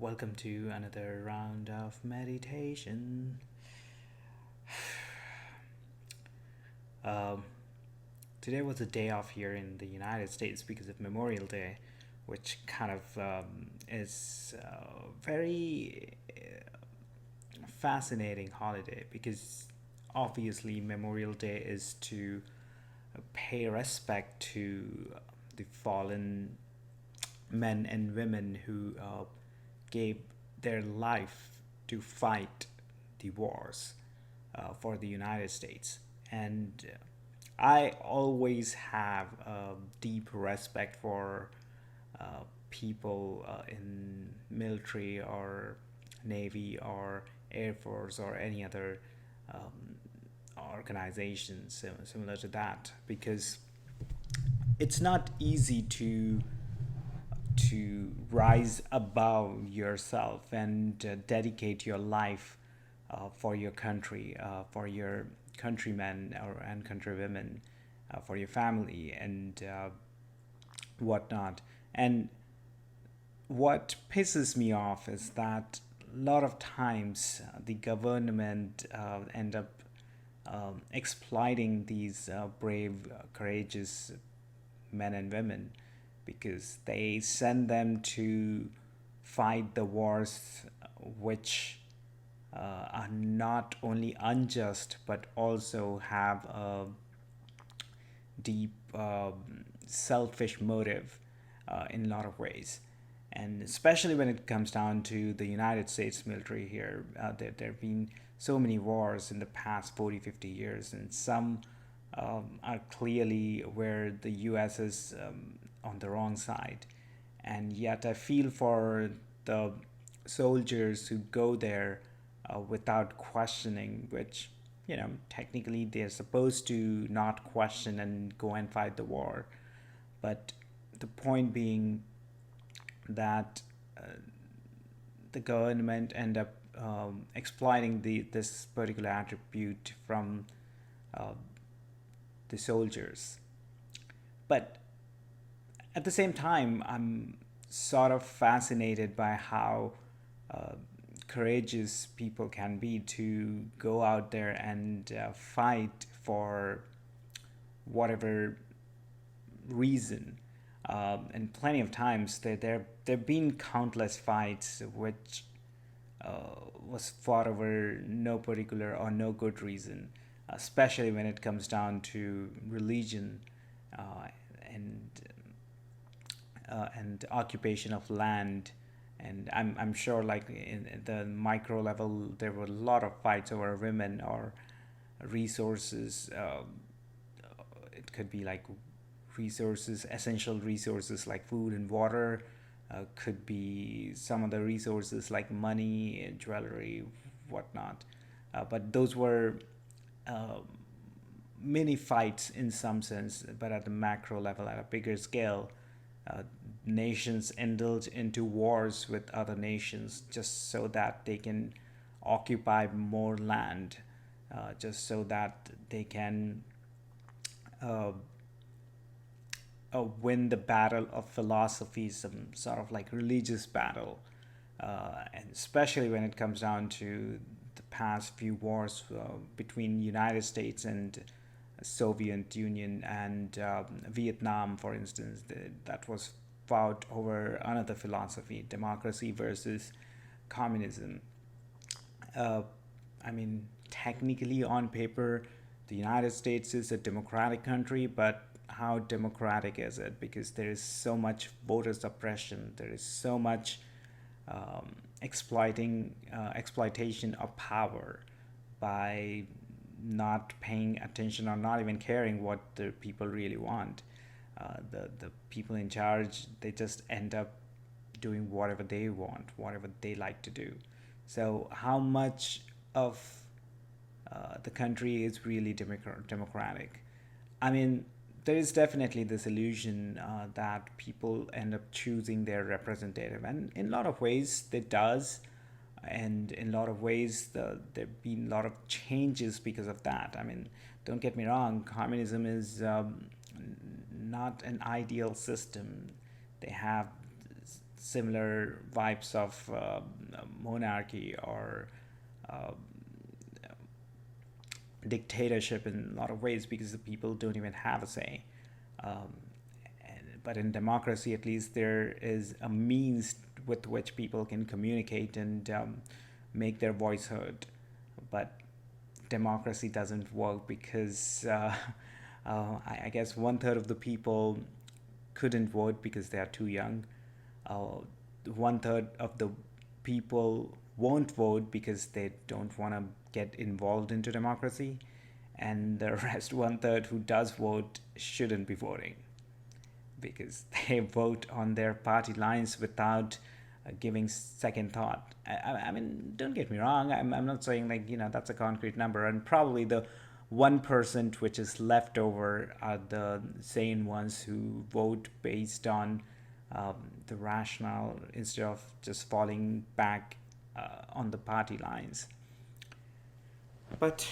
Welcome to another round of meditation. Um, Today was a day off here in the United States because of Memorial Day, which kind of is very fascinating holiday because obviously Memorial Day is to pay respect to the fallen men and women who gave their life to fight the wars for the United States. And I always have a deep respect for people in military or navy or air force or any other um, organization similar to that because it's not easy to rise above yourself and dedicate your life for your country, for your countrymen and countrywomen, for your family and whatnot. And what pisses me off is that a lot of times the government end up exploiting these brave, courageous men and women because they send them to fight the wars which are not only unjust but also have a deep selfish motive in a lot of ways. And especially when it comes down to the United States military here, there have been so many wars in the past 40, 50 years, and some are clearly where the US is on the wrong side. And yet, I feel for the soldiers who go there without questioning, which, technically they're supposed to not question and go and fight the war. But the point being that the government end up exploiting this particular attribute from uh, the soldiers. But at the same time, I'm sort of fascinated by how uh, courageous people can be to go out there and fight for whatever reason. And plenty of times there've been countless fights which was fought over no particular or no good reason, especially when it comes down to religion uh, and and occupation of land. And I'm sure, like in the micro level, there were a lot of fights over women or resources. It could be like resources, essential resources like food and water. Could be some of the resources like money, jewelry, whatnot. But those were uh, mini fights in some sense, but at the macro level, at a bigger scale, uh, nations indulge into wars with other nations just so that they can occupy more land, just so that they can uh, win the battle of philosophy, some sort of like religious battle. And especially when it comes down to the past few wars between United States and Soviet Union and Vietnam, for instance, that was fought over another philosophy, democracy versus communism. Uh, I mean, technically on paper, the United States is a democratic country, but how democratic is it? Because there is so much voter suppression, there is so much exploitation of power by not paying attention or not even caring what the people really want. The people in charge, they just end up doing whatever they want, whatever they like to do. So how much of the country is really democratic? I mean, there is definitely this illusion that people end up choosing their representative, and in a lot of ways, it does. And in a lot of ways, there've been a lot of changes because of that. I mean, don't get me wrong, communism is not an ideal system. They have similar vibes of monarchy or uh, dictatorship in a lot of ways, because the people don't even have a say. Um, but in democracy, at least, there is a means with which people can communicate and make their voice heard. But democracy doesn't work because I guess one third of the people couldn't vote because they are too young. Uh, One third of the people won't vote because they don't want to get involved into democracy, and the rest one third who does vote shouldn't be voting because they vote on their party lines without giving second thought. I mean, don't get me wrong. I'm not saying like that's a concrete number, and probably the 1% which is left over are the sane ones who vote based on the rationale instead of just falling back on the party lines. But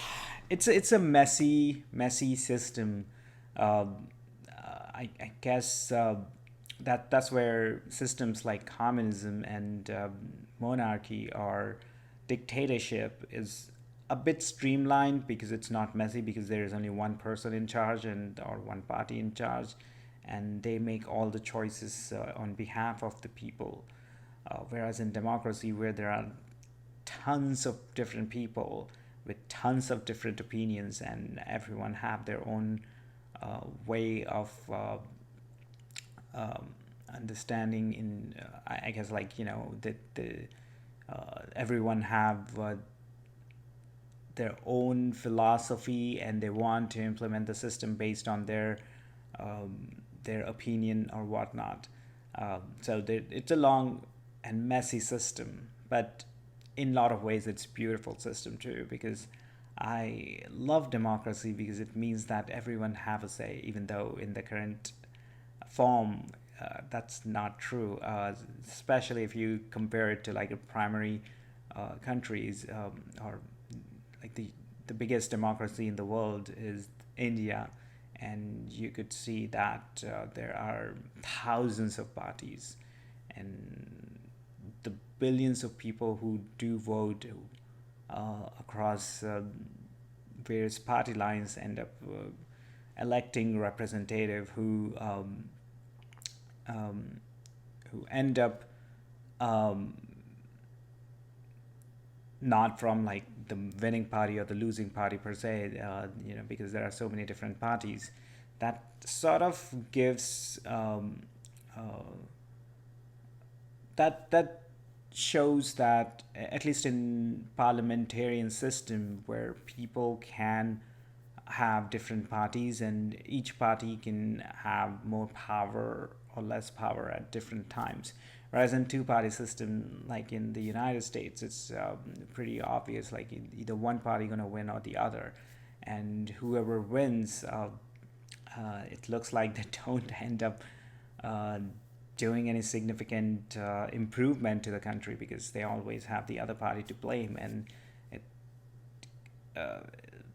it's a messy system. I guess that's where systems like communism and monarchy or dictatorship is a bit streamlined because it's not messy, because there is only one person in charge and or one party in charge, and they make all the choices on behalf of the people. Whereas in democracy, where there are tons of different people with tons of different opinions, and everyone have their own way of understanding in I guess like that the everyone have their own philosophy, and they want to implement the system based on their opinion or whatnot. So it's a long and messy system, but in a lot of ways it's a beautiful system too, because I love democracy because it means that everyone have a say, even though in the current form that's not true, especially if you compare it to like a primary countries, or like the biggest democracy in the world is India, and you could see that there are thousands of parties, and the billions of people who do vote across various party lines end up electing representative um, who end up um, not from like the winning party or the losing party per se, because there are so many different parties. That sort of gives that shows that at least in parliamentarian system where people can have different parties and each party can have more power or less power at different times, whereas in two-party system like in the United States, it's pretty obvious, like either one party going to win or the other, and whoever wins, it looks like they don't end up uh, doing any significant improvement to the country, because they always have the other party to blame. And it, uh,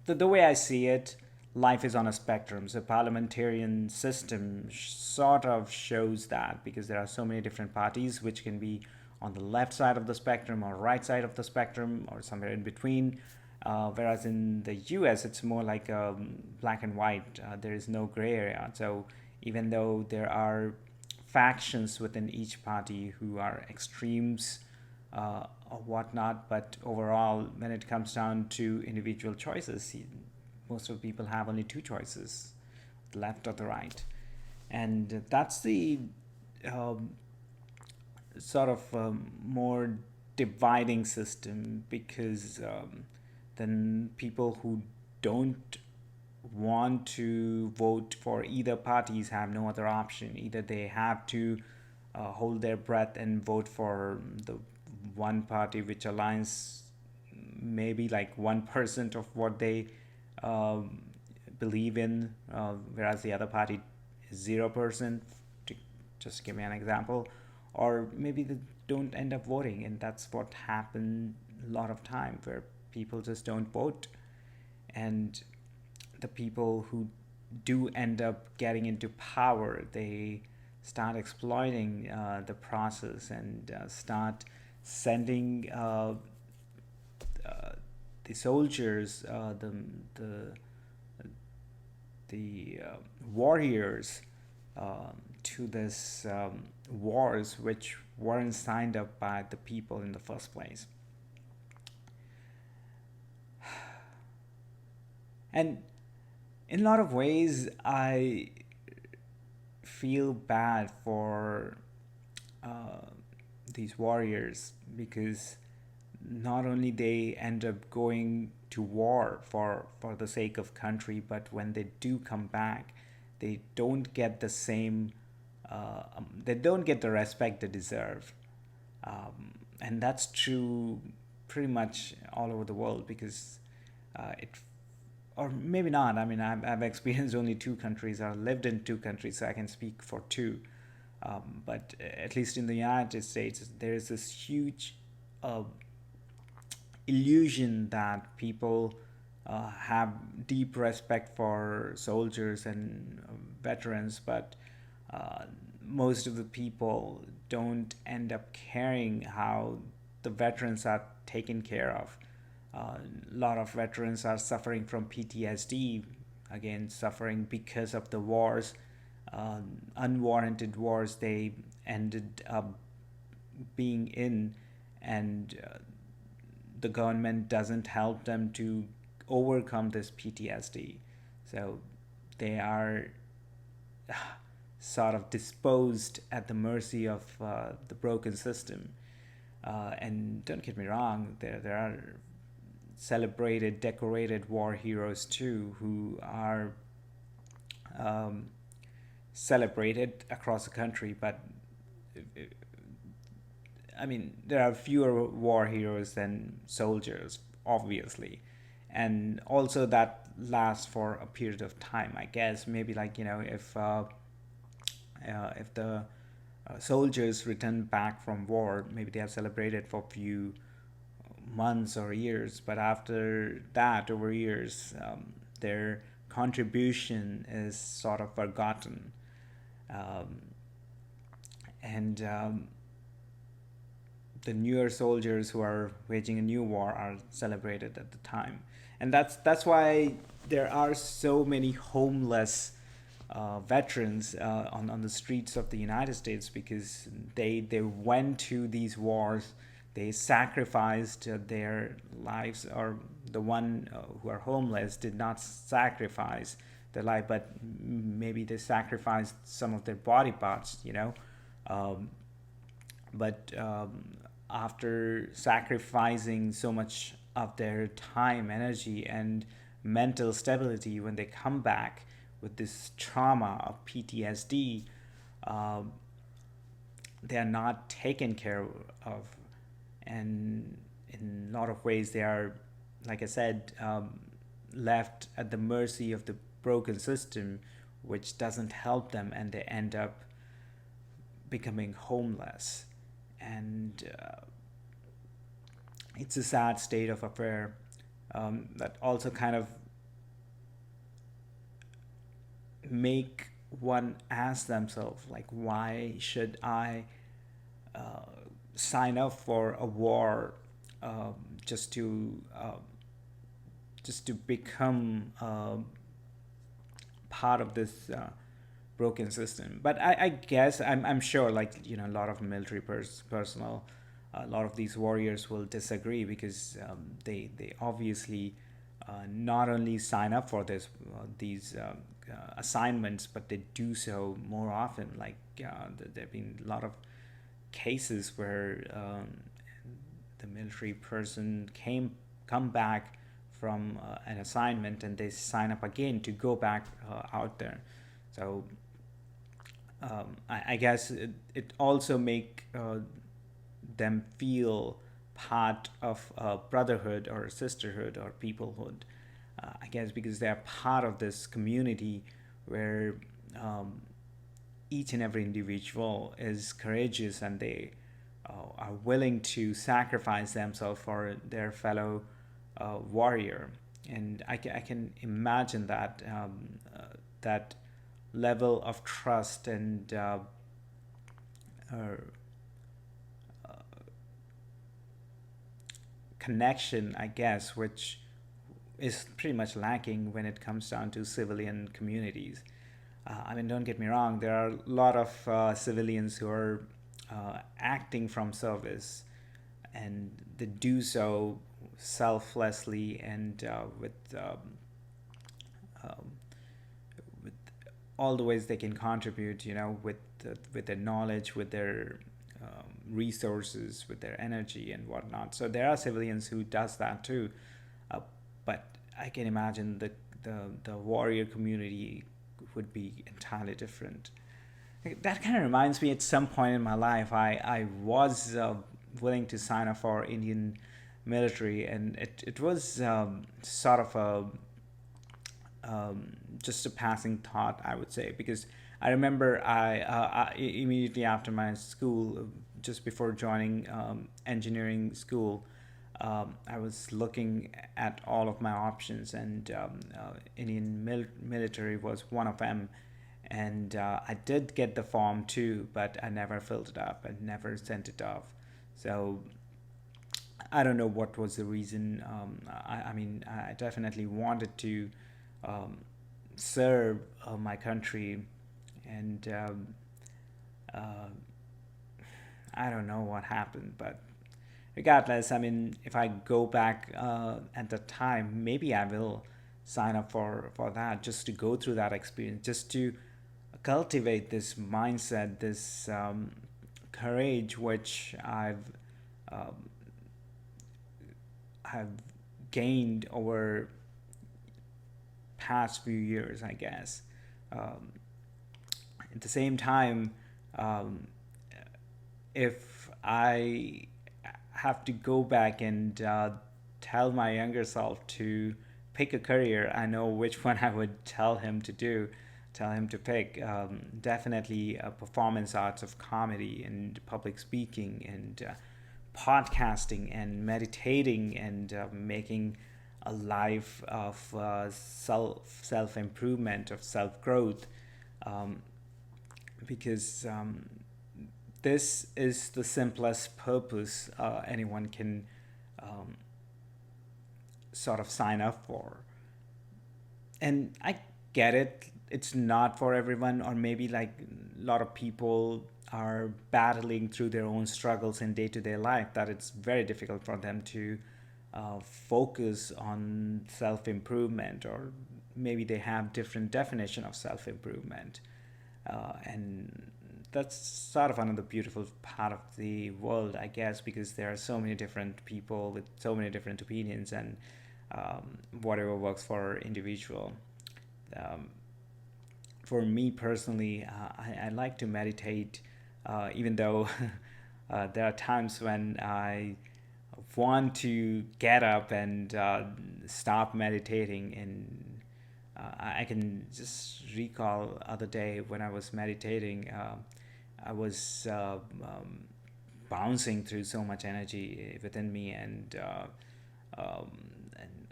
the way I see it, life is on a spectrum. So parliamentarian system sort of shows that, because there are so many different parties which can be on the left side of the spectrum or right side of the spectrum or somewhere in between. Whereas in the US, it's more like black and white. There is no gray area. So even though there are factions within each party who are extremes or whatnot, but overall, when it comes down to individual choices, most of the people have only two choices, the left or the right. And that's the um, sort of more dividing system, because then people who don't want to vote for either parties have no other option. Either they have to hold their breath and vote for the one party which aligns maybe like 1% of what they um, believe in, whereas the other party is 0%, to just give me an example. Or maybe they don't end up voting, and that's what happened a lot of time, where people just don't vote, and the people who do end up getting into power, they start exploiting the process and start sending uh, the soldiers, the the warriors to this wars which weren't signed up by the people in the first place. And in a lot of ways, I feel bad for uh, these warriors because not only they end up going to war for the sake of country, but when they do come back, they don't get the same, they don't get the respect they deserve. And that's true pretty much all over the world because it, or maybe not. I mean, I've experienced only two countries. I've lived in two countries, so I can speak for two. But at least in the United States, there is this huge uh, illusion that people have deep respect for soldiers and veterans, but uh, most of the people don't end up caring how the veterans are taken care of. A lot of veterans are suffering from PTSD, again, suffering because of the wars, unwarranted wars they ended up being in, and the government doesn't help them to overcome this PTSD. So they are sort of disposed at the mercy of the broken system. And don't get me wrong, there are celebrated, decorated war heroes too who are um, celebrated across the country, but I mean, there are fewer war heroes than soldiers, obviously. And also that lasts for a period of time, I guess. Maybe like, if the soldiers return back from war, maybe they have celebrated for a few months or years, but after that, over years, their contribution is sort of forgotten. Um, and The newer soldiers who are waging a new war are celebrated at the time, and that's why there are so many homeless veterans on the streets of the United States because they went to these wars, they sacrificed their lives, or the one who are homeless did not sacrifice their life, but maybe they sacrificed some of their body parts, um, but after sacrificing so much of their time, energy, and mental stability, when they come back with this trauma of PTSD, uh, they are not taken care of. And in a lot of ways, they are, like I said, left at the mercy of the broken system, which doesn't help them, and they end up becoming homeless. And it's a sad state of affair that also kind of make one ask themselves, like, why should I uh, sign up for a war um, just to just to become part of this broken system? But I guess I'm sure, like, a lot of military personnel, a lot of these warriors will disagree because they obviously not only sign up for these assignments, but they do so more often. Like there have been a lot of cases where the military person come back from an assignment and they sign up again to go back out there. So I guess it also make them feel part of a brotherhood or sisterhood or peoplehood. I guess because they are part of this community where um, each and every individual is courageous and they are willing to sacrifice themselves for their fellow warrior. And I can imagine that that level of trust and or connection, I guess, which is pretty much lacking when it comes down to civilian communities. I mean, don't get me wrong, there are a lot of civilians who are acting from service, and they do so selflessly and um, with all the ways they can contribute, with their knowledge, with their resources, with their energy and whatnot. So there are civilians who does that too, uh, but I can imagine the warrior community would be entirely different. That kind of reminds me, at some point in my life, I was willing to sign up for Indian military, and it was sort of just a passing thought, I would say, because I remember immediately after my school, just before joining engineering school, I was looking at all of my options, and Indian military was one of them. And I did get the form too, but I never filled it up and never sent it off. So I don't know what was the reason. I mean, I definitely wanted to um, serve my country, and uh, I don't know what happened, but regardless, I mean, if I go back at the time, maybe I will sign up for that, just to go through that experience, just to cultivate this mindset, this courage, which um, have gained over past few years, I guess. Um, at the same time, um, if I have to go back and tell my younger self to pick a career, I know which one I would tell him to pick. Definitely performance arts of comedy and public speaking and podcasting and meditating and making a life of self improvement, of self growth, um, because this is the simplest purpose anyone can um, sort of sign up for. And I get it, it's not for everyone, or maybe like a lot of people are battling through their own struggles in day-to-day life, that it's very difficult for them to focus on self-improvement, or maybe they have different definition of self-improvement, and that's sort of another beautiful part of the world, I guess, because there are so many different people with so many different opinions, and whatever works for individual. Um, for me personally, I like to meditate, even though there are times when I want to get up and stop meditating. And I can just recall other day when I was meditating, I was bouncing through so much energy within me, um, and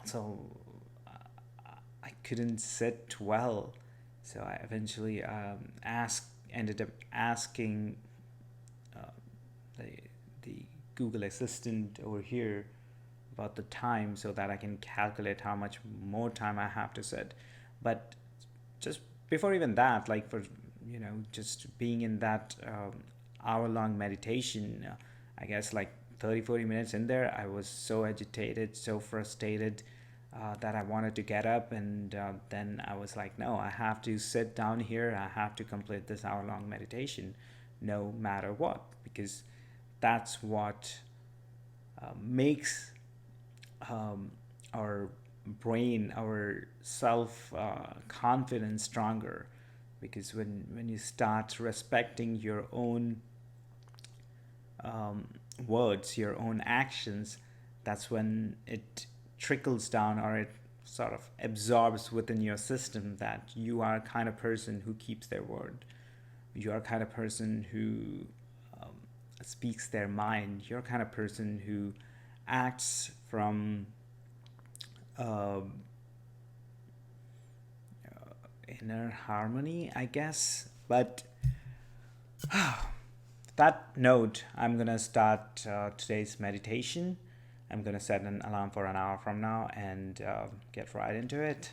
also I couldn't sit well. So I eventually ended up asking uh, the, the Google Assistant over here about the time, so that I can calculate how much more time I have to sit. But just before even that, like for, just being in that hour long meditation, I guess like 30-40 minutes in there, I was so agitated, so frustrated, that I wanted to get up, and then I was like, no, I have to sit down here, I have to complete this hour long meditation no matter what, because that's what makes um, our brain, our self confidence stronger. Because when you start respecting your own um, words, your own actions, that's when it trickles down, or it sort of absorbs within your system, that you are a kind of person who keeps their word. You are a kind of person who um, speaks their mind. You're a kind of person who acts from uh, inner harmony, I guess. But that note, I'm gonna start today's meditation. I'm gonna set an alarm for an hour from now and get right into it.